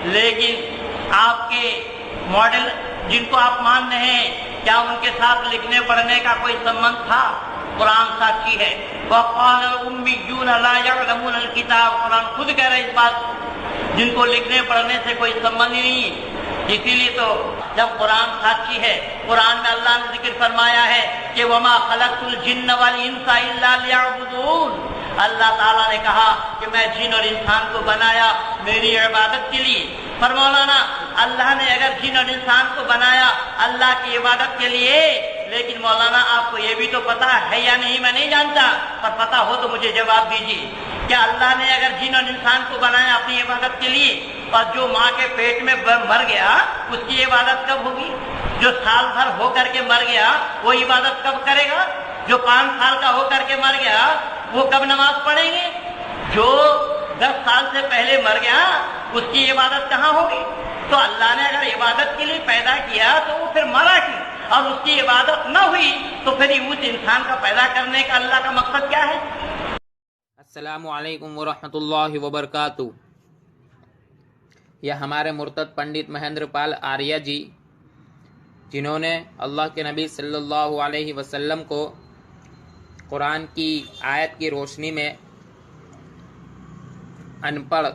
لیکن آپ کے ماڈل جن کو آپ مان رہے ہیں، کیا ان کے ساتھ لکھنے پڑھنے کا کوئی سبند تھا؟ قرآن ساکھی ہے، وَقَالَ الْأُمِّيُّونَ لَا يَعْلَمُونَ الْكِتَابَ، قرآن خود کہہ رہے اس بات، جن کو لکھنے پڑھنے سے کوئی سبند ہی نہیں۔ اسی لیے تو جب قرآن ساکھی ہے، قرآن میں اللہ نے ذکر فرمایا ہے کہ وَمَا خَلَقْتُ الْجِنَّ وَالْإِنسَ إِلَّا لِيَعْبُدُونَ، اللہ تعالیٰ نے کہا کہ میں جن اور انسان کو بنایا میری عبادت کے لیے۔ پر مولانا اللہ نے اگر جن اور انسان کو بنایا اللہ کی عبادت کے لیے، لیکن مولانا آپ کو یہ بھی تو پتا ہے یا نہیں میں نہیں جانتا، پر پتا ہو تو مجھے جواب دیجیے، کیا اللہ نے اگر جن اور انسان کو بنایا اپنی عبادت کے لیے، اور جو ماں کے پیٹ میں مر گیا اس کی عبادت کب ہوگی؟ جو سال بھر ہو کر کے مر گیا وہ عبادت کب کرے گا؟ جو 5 سال کا ہو کر کے مر گیا وہ کب نماز پڑھیں گے؟ جو 10 سال سے پہلے مر گیا اس کی عبادت کہاں ہوگی؟ تو اللہ نے اگر عبادت کے لیے پیدا کیا تو وہ پھر مرا کیوں؟ اور اس کی عبادت نہ ہوئی تو پھر اس انسان کا پیدا کرنے کا اللہ کا مقصد کیا ہے؟ السلام علیکم ورحمۃ اللہ وبرکاتہ۔ یہ ہمارے مرتد پنڈت مہندر پال آریہ جی، جنہوں نے اللہ کے نبی صلی اللہ علیہ وسلم کو قرآن کی آیت کی روشنی میں ان پڑھ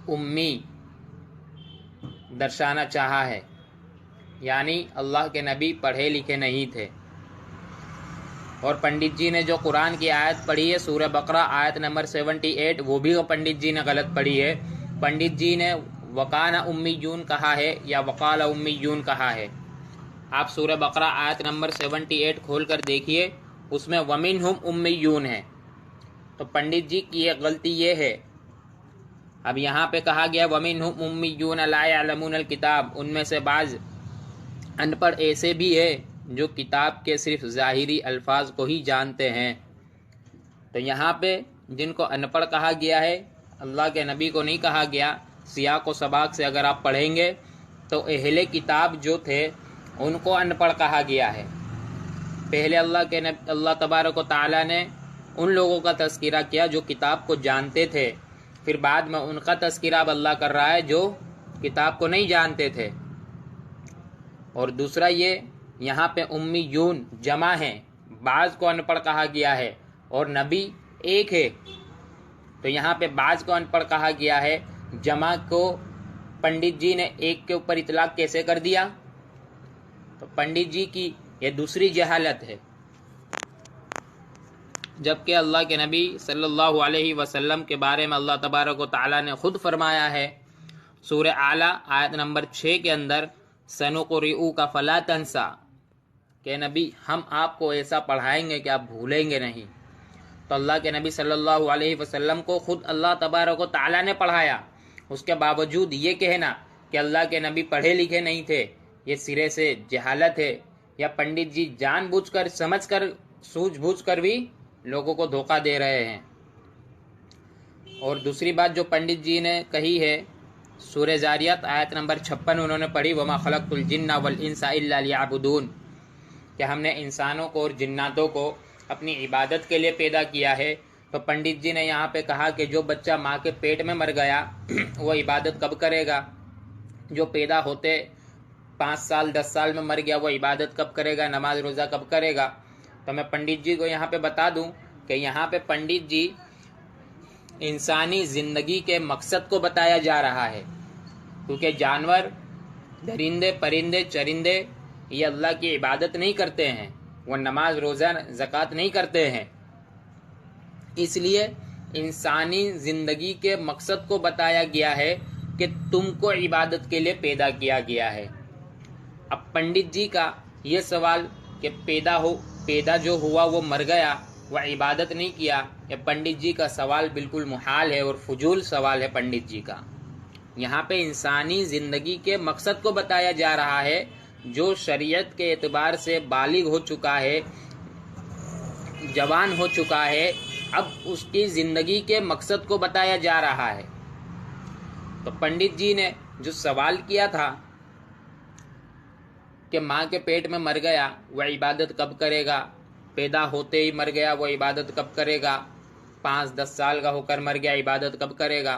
امی درشانا چاہا ہے، یعنی اللہ کے نبی پڑھے لکھے نہیں تھے۔ اور پنڈت جی نے جو قرآن کی آیت پڑھی ہے سورہ بقرہ آیت نمبر 78، وہ بھی پنڈت جی نے غلط پڑھی ہے۔ پنڈت جی نے وَقَانَ أُمِّيُّونَ کہا ہے یا وَقَالَ أُمِّيُّونَ کہا ہے۔ آپ سورہ بقرہ آیت نمبر 78 کھول کر دیکھیے، اس میں وَمِنْهُمْ أُمِّيُّونَ ہے، تو پنڈت جی کی ایک غلطی یہ ہے۔ اب یہاں پہ کہا گیا وَمِنْهُمْ أُمِّيُّونَ لَا يَعْلَمُونَ الْكِتَابَ، ان میں سے بعض ان پڑھ ایسے بھی ہے جو کتاب کے صرف ظاہری الفاظ کو ہی جانتے ہیں۔ تو یہاں پہ جن کو ان پڑھ کہا گیا ہے، اللہ کے نبی کو نہیں کہا گیا۔ سیاق و سباق سے اگر آپ پڑھیں گے تو اہل کتاب جو تھے ان کو ان پڑھ کہا گیا ہے۔ پہلے اللہ تبارک و تعالیٰ نے ان لوگوں کا تذکرہ کیا جو کتاب کو جانتے تھے، پھر بعد میں ان کا تذکرہ اب اللہ کر رہا ہے جو کتاب کو نہیں جانتے تھے۔ اور دوسرا یہ یہاں پہ امیون جمع ہیں، بعض کو ان پڑھ کہا گیا ہے اور نبی ایک ہے، تو یہاں پہ بعض کو ان پڑھ کہا گیا ہے، جمع کو پنڈت جی نے ایک کے اوپر اطلاق کیسے کر دیا؟ تو پنڈت جی کی یہ دوسری جہالت ہے، جبکہ اللہ کے نبی صلی اللہ علیہ وسلم کے بارے میں اللہ تبارک و تعالیٰ نے خود فرمایا ہے سورہ اعلیٰ آیت نمبر 6 کے اندر سَنُقْرِئُكَ فَلَا تَنْسَى، کہ نبی ہم آپ کو ایسا پڑھائیں گے کہ آپ بھولیں گے نہیں۔ تو اللہ کے نبی صلی اللہ علیہ وسلم کو خود اللہ تبارک و تعالیٰ نے پڑھایا، اس کے باوجود یہ کہنا کہ اللہ کے نبی پڑھے لکھے نہیں تھے، یہ سرے سے جہالت ہے، یا پنڈت جی جان بوجھ کر سمجھ کر سوجھ بوجھ کر بھی لوگوں کو دھوکہ دے رہے ہیں۔ اور دوسری بات جو پنڈت جی نے کہی ہے سورہ زاریات آیت نمبر 56 انہوں نے پڑھی وَمَا خَلَقْتُ الْجِنَّ وَالْإِنسَ إِلَّا لِيَعْبُدُونَ، کہ ہم نے انسانوں کو اور جناتوں کو اپنی عبادت کے لیے پیدا کیا ہے۔ تو پنڈت جی نے یہاں پہ کہا کہ جو بچہ ماں کے پیٹ میں مر گیا وہ عبادت کب کرے گا؟ جو پیدا ہوتے 5 سال 10 سال میں مر گیا وہ عبادت کب کرے گا؟ نماز روزہ کب کرے گا؟ تو میں پنڈت جی کو یہاں پہ بتا دوں کہ یہاں پہ پنڈت جی انسانی زندگی کے مقصد کو بتایا جا رہا ہے، کیونکہ جانور، درندے، پرندے، چرندے یہ اللہ کی عبادت نہیں کرتے ہیں، وہ نماز روزہ زکوٰۃ نہیں کرتے ہیں، اس لیے انسانی زندگی کے مقصد کو بتایا گیا ہے کہ تم کو عبادت کے لیے پیدا کیا گیا ہے۔ اب پنڈت جی کا یہ سوال کہ پیدا جو ہوا وہ مر گیا، وہ عبادت نہیں کیا، یہ پنڈت جی کا سوال بالکل محال ہے اور فضول سوال ہے پنڈت جی کا۔ یہاں پہ انسانی زندگی کے مقصد کو بتایا جا رہا ہے، جو شریعت کے اعتبار سے بالغ ہو چکا ہے، جوان ہو چکا ہے، اب اس کی زندگی کے مقصد کو بتایا جا رہا ہے۔ تو پنڈت جی نے جو سوال کیا تھا کہ ماں کے پیٹ میں مر گیا وہ عبادت کب کرے گا، پیدا ہوتے ہی مر گیا وہ عبادت کب کرے گا، 5-10 سال کا ہو کر مر گیا عبادت کب کرے گا؟